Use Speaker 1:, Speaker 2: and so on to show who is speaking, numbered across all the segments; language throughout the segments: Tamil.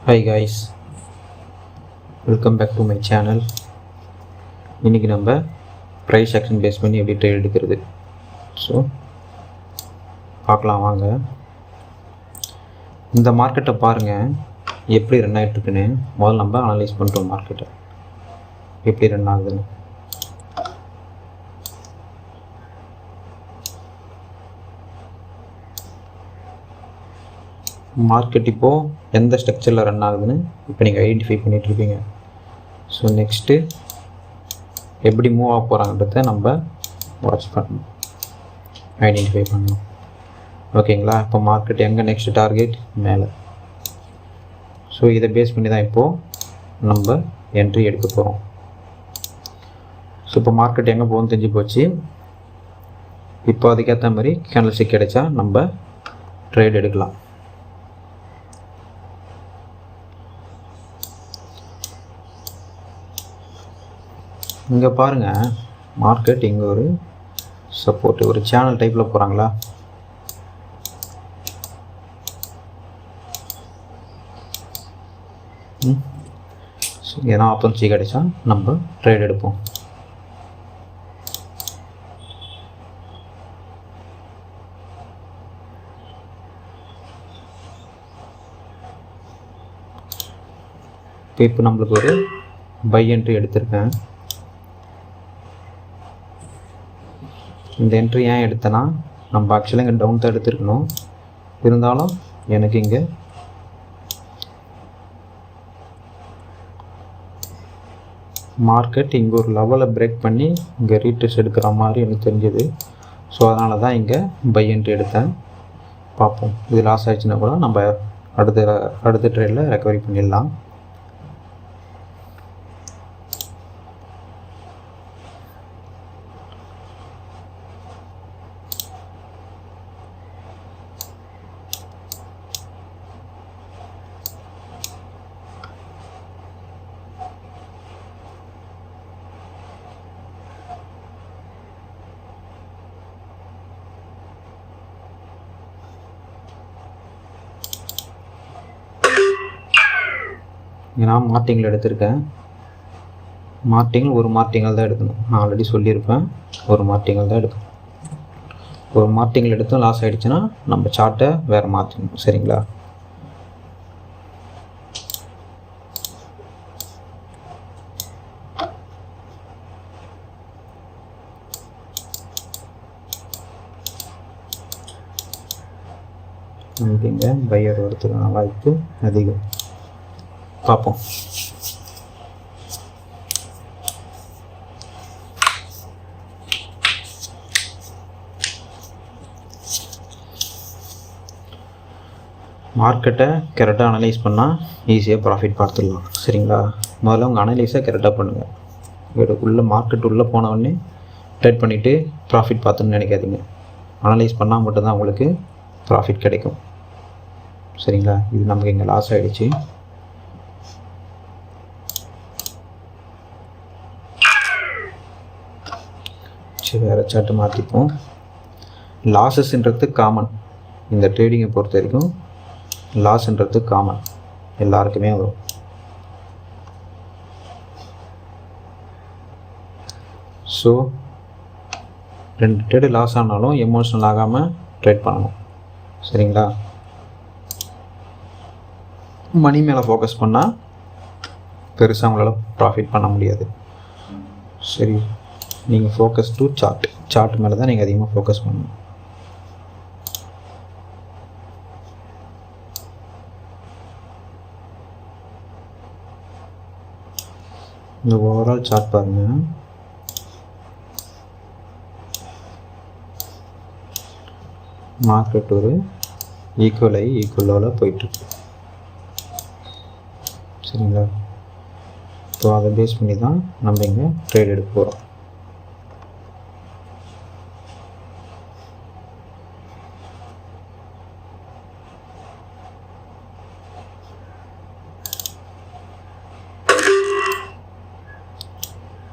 Speaker 1: Hi guys, welcome back to my channel. இன்றைக்கி நம்ம ப்ரைஸ் ஆக்ஷன் பேஸ் பண்ணி எப்படி ட்ரேட் எடுக்கிறது ஸோ பார்க்கலாம் வாங்க. இந்த மார்க்கெட்டை பாருங்கள் எப்படி ரன் ஆகிட்டுருக்குன்னு முதல்ல நம்ம அனலைஸ் பண்ணுறோம். மார்க்கெட்டை எப்படி ரன் ஆகுதுன்னு மார்க்கெட் இப்போது எந்த ஸ்ட்ரக்சரில் ரன் ஆகுதுன்னு இப்போ நீங்கள் ஐடென்டிஃபை பண்ணிகிட்ருப்பீங்க. ஸோ நெக்ஸ்ட்டு எப்படி மூவ் ஆக போகிறாங்கன்றத நம்ம வாட்ச் பண்ணணும், ஐடென்டிஃபை பண்ணணும். ஓகேங்களா? இப்போ மார்க்கெட் எங்கே நெக்ஸ்ட் டார்கெட் மேலே. ஸோ இதை பேஸ் பண்ணி தான் இப்போது நம்ம என்ட்ரி எடுக்க போகிறோம். ஸோ இப்போ மார்க்கெட் எங்கே போகணும்னு தெரிஞ்சு போச்சு. இப்போ அதுக்கேற்ற மாதிரி கேண்டில்ஸ்டிக் கிடைச்சா நம்ம ட்ரேட் எடுக்கலாம். இங்கே பாருங்கள், மார்க்கெட் இங்கே ஒரு சப்போர்ட் ஒரு சேனல் டைப்பில் போகிறாங்களா. ஏன்னா ஆப்பர்ச்சுனிட்டி கிடைச்சா நம்ம ட்ரேட் எடுப்போம். இப்போ நம்மளுக்கு ஒரு பை என்ட்ரி எடுத்திருக்கேன். இந்த என்ட்ரி ஏன் எடுத்தேன்னா, நம்ம ஆக்சுவலாக இங்கே டவுன் தான் எடுத்துருக்கணும். இருந்தாலும் எனக்கு இங்கே மார்க்கெட் இங்கே ஒரு லெவலை பிரேக் பண்ணி இங்கே ரீட்ரேஸ் எடுக்கிற மாதிரி எனக்கு தெரிஞ்சது. ஸோ அதனால தான் இங்கே பை என்ட்ரி எடுத்தேன். பார்ப்போம், இது லாஸ் ஆகிடுச்சுன்னா கூட நம்ம அடுத்த ட்ரேடில் ரெக்கவரி பண்ணிடலாம். நான் மார்டிங்கில் எடுத்திருக்கேன். மார்டிங்கில் ஒரு மார்டிங்கல் தான் எடுக்கணும். நான் ஆல்ரெடி சொல்லியிருப்பேன், ஒரு மார்டிங்கல் தான் எடுக்கணும். ஒரு மார்டிங்கில் எடுத்தும் லாஸ் ஆகிடுச்சுன்னா நம்ம சார்ட்டை வேறு மாற்றணும். சரிங்களா? நமக்கு இங்கே பையர் வரதுக்கான வாய்ப்பு அதிகம். பார்ப்போம். மார்க்கெட்டை கரெக்டாக அனலைஸ் பண்ணால் ஈஸியாக ப்ராஃபிட் பார்த்துடலாம். சரிங்களா? முதல்ல உங்கள் அனலைஸை கரெக்டாக பண்ணுங்கள். இதுக்குள்ளே மார்க்கெட் உள்ளே போனவொடனே ட்ரேட் பண்ணிவிட்டு ப்ராஃபிட் பார்த்துன்னு நினைக்காதீங்க. அனலைஸ் பண்ணால் மட்டும்தான் உங்களுக்கு ப்ராஃபிட் கிடைக்கும். சரிங்களா? இது நமக்கு இங்கே லாஸ் ஆகிடுச்சு. வேறு சார்ட்டு மாற்றிப்போம். லாஸஸ்ன்றது காமன். இந்த ட்ரேடிங்கை பொறுத்த வரைக்கும் லாஸ்ன்றது காமன், எல்லாருக்குமே வரும். ஸோ 2 ட்ரேடு லாஸ் ஆனாலும் எமோஷனல் ஆகாமல் ட்ரேட் பண்ணணும். சரிங்களா? மணி மேலே ஃபோக்கஸ் பண்ணால் பெருசாக உங்களால் ப்ராஃபிட் பண்ண முடியாது. சரி, நீங்கள் ஃபோக்கஸ் டு சார்ட் மேலே தான் நீங்கள் அதிகமாக ஃபோக்கஸ் பண்ணணும். இந்த ஓவரால் சார்ட் பாருங்கள். மார்க்கெட் ஒரு ஈக்குவலாக போயிட்டுருக்கு. சரிங்களா? ஸோ அதை பேஸ் பண்ணி தான் நம்ம இங்கே ட்ரேட் எடுக்க போகிறோம்.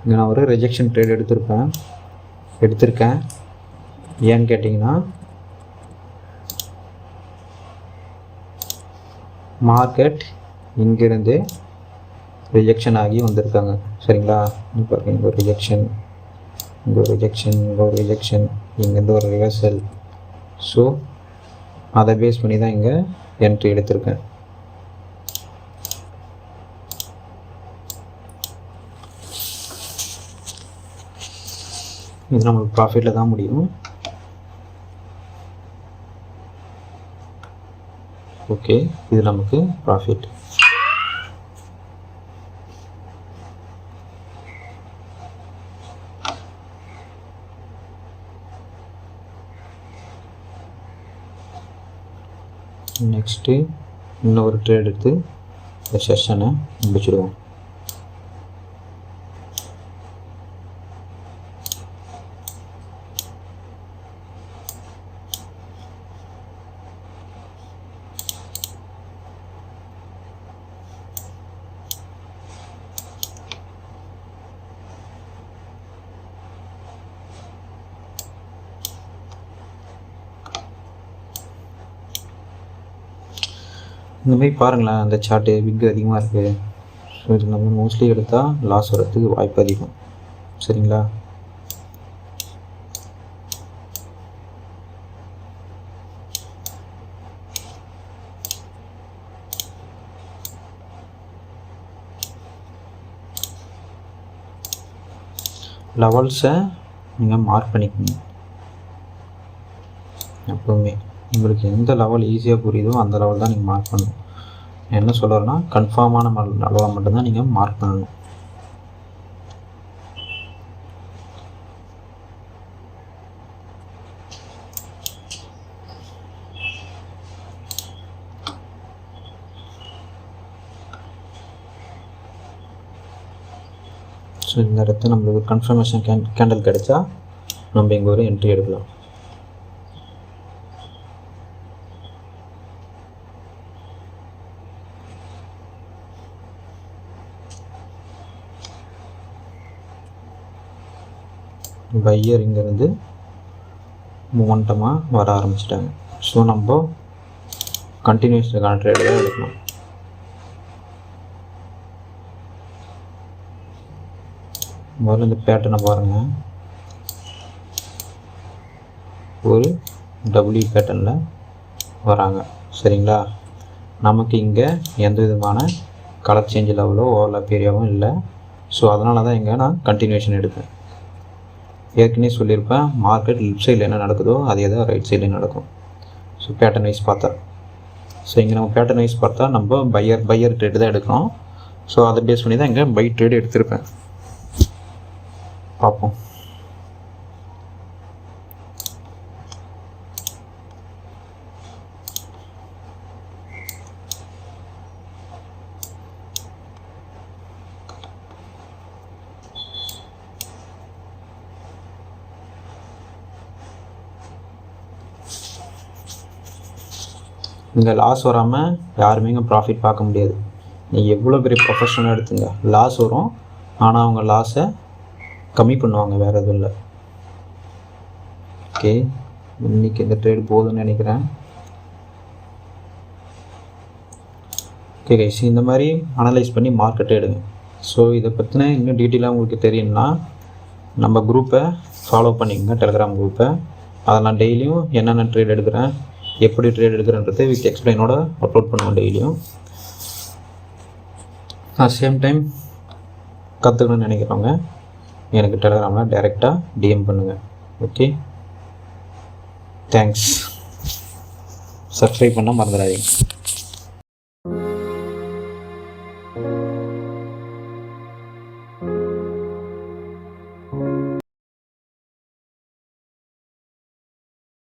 Speaker 1: இங்கே நான் ஒரு ரிஜெக்ஷன் ட்ரேட் எடுத்திருக்கேன். ஏன்னு கேட்டிங்கன்னா, மார்க்கெட் இங்கேருந்து ரிஜெக்ஷன் ஆகி வந்திருக்காங்க. சரிங்களா? பாருங்கள், இங்கே ஒரு ரிஜெக்ஷன், இங்கே ஒரு ரிஜெக்ஷன், இங்கே ஒரு ரிஜெக்ஷன், இங்கேருந்து ஒரு ரிவர்சல். ஸோ அதை பேஸ் பண்ணி தான் இங்கே என்ட்ரி எடுத்திருக்கேன். இது நமக்கு ப்ராஃபிட்டில் தான் முடியும். ஓகே, இது நமக்கு ப்ராஃபிட். நெக்ஸ்ட்டு இன்னொரு ட்ரேட் எடுத்து இந்த செஷனை முடிச்சிடுவோம். இந்த மாதிரி பாருங்களேன், அந்த சார்ட்டு பிக் அதிகமாக இருக்குது. ஸோ இது நம்ம மோஸ்ட்லி எடுத்தால் லாஸ் வரத்துக்கு வாய்ப்பு அதிகம். சரிங்களா? லெவல்ஸை நீங்கள் மார்க் பண்ணிக்கணும் எப்போவுமே. உங்களுக்கு எந்த லெவல் ஈஸியாக புரியுதோ அந்த லெவல் தான் நீங்கள் மார்க் பண்ணணும். என்ன சொல்கிறேன்னா, கன்ஃபார்மான லெவலை மட்டும்தான் நீங்கள் மார்க் பண்ணணும். ஸோ இந்த இடத்துல நம்மளுக்கு கன்ஃபர்மேஷன் கேண்டில் கிடைச்சா நம்ம இங்கே ஒரு என்ட்ரி எடுக்கலாம். பையர் இங்கேருந்து மூமெண்டமாக வர ஆரம்பிச்சிட்டாங்க. ஸோ நம்ம கண்டினியூஸான ட்ரேடு தான் எடுக்கணும். முதல்ல இந்த பேட்டர்னை பாருங்கள், ஒரு டபிள்யூ பேட்டர்னில் வராங்க. சரிங்களா? நமக்கு இங்கே எந்த விதமான கலர் சேஞ்ச் லெவலோ ஓவர்லாப் ஏரியாவும் இல்லை. ஸோ அதனால தான் இங்கே நான் கண்டினியூஷன் எடுப்பேன். ஏற்கனவே சொல்லியிருப்பேன், மார்க்கெட் லெஃப்ட் சைடில் என்ன நடக்குதோ அதே தான் ரைட் சைடில் நடக்கும். ஸோ பேட்டர்ன் வைஸ் பார்த்தா, ஸோ இங்கே நம்ம பேட்டர்ன் வைஸ் பார்த்தா நம்ம பையர் ட்ரேடு தான் எடுக்கணும். ஸோ அதை பேஸ் பண்ணி தான் இங்கே பை ட்ரேடு எடுத்திருப்பேன். பார்ப்போம். இங்கே லாஸ் வராமல் யாருமே இங்கே ப்ராஃபிட் பார்க்க முடியாது. நீங்கள் எவ்வளோ பெரிய ப்ரொஃபஷனலாக எடுத்துங்க, லாஸ் வரும். ஆனால் அவங்க லாஸை கம்மி பண்ணுவாங்க, வேறு எதுவும் இல்லை. ஓகே, இன்றைக்கி இந்த ட்ரேட் போகுதுன்னு நினைக்கிறேன். ஓகே கைஸ், இந்த மாதிரி அனலைஸ் பண்ணி மார்க்கெட்டை எடுங்க. ஸோ இதை பற்றின இன்னும் டீட்டெயிலாக உங்களுக்கு தெரியும்னா நம்ம குரூப்பை ஃபாலோ பண்ணிக்கோங்க, டெலிகிராம் குரூப்பை. அதை நான் டெய்லியும் என்னென்ன ட்ரேட் எடுக்கிறேன், எப்படி ட்ரேட் எடுக்கிறேன்றது வித் எக்ஸ்பிளைனோட அப்லோட் பண்ணுவேன் டெய்லியும். சேம் டைம் கற்றுக்கணும்னு நினைக்கிறவங்க எனக்கு டெலிகிராமில் டைரெக்டாக டிஎம் பண்ணுங்கள். Okay, thanks. சப்ஸ்கிரைப் பண்ணால் மறந்துடாதீங்க.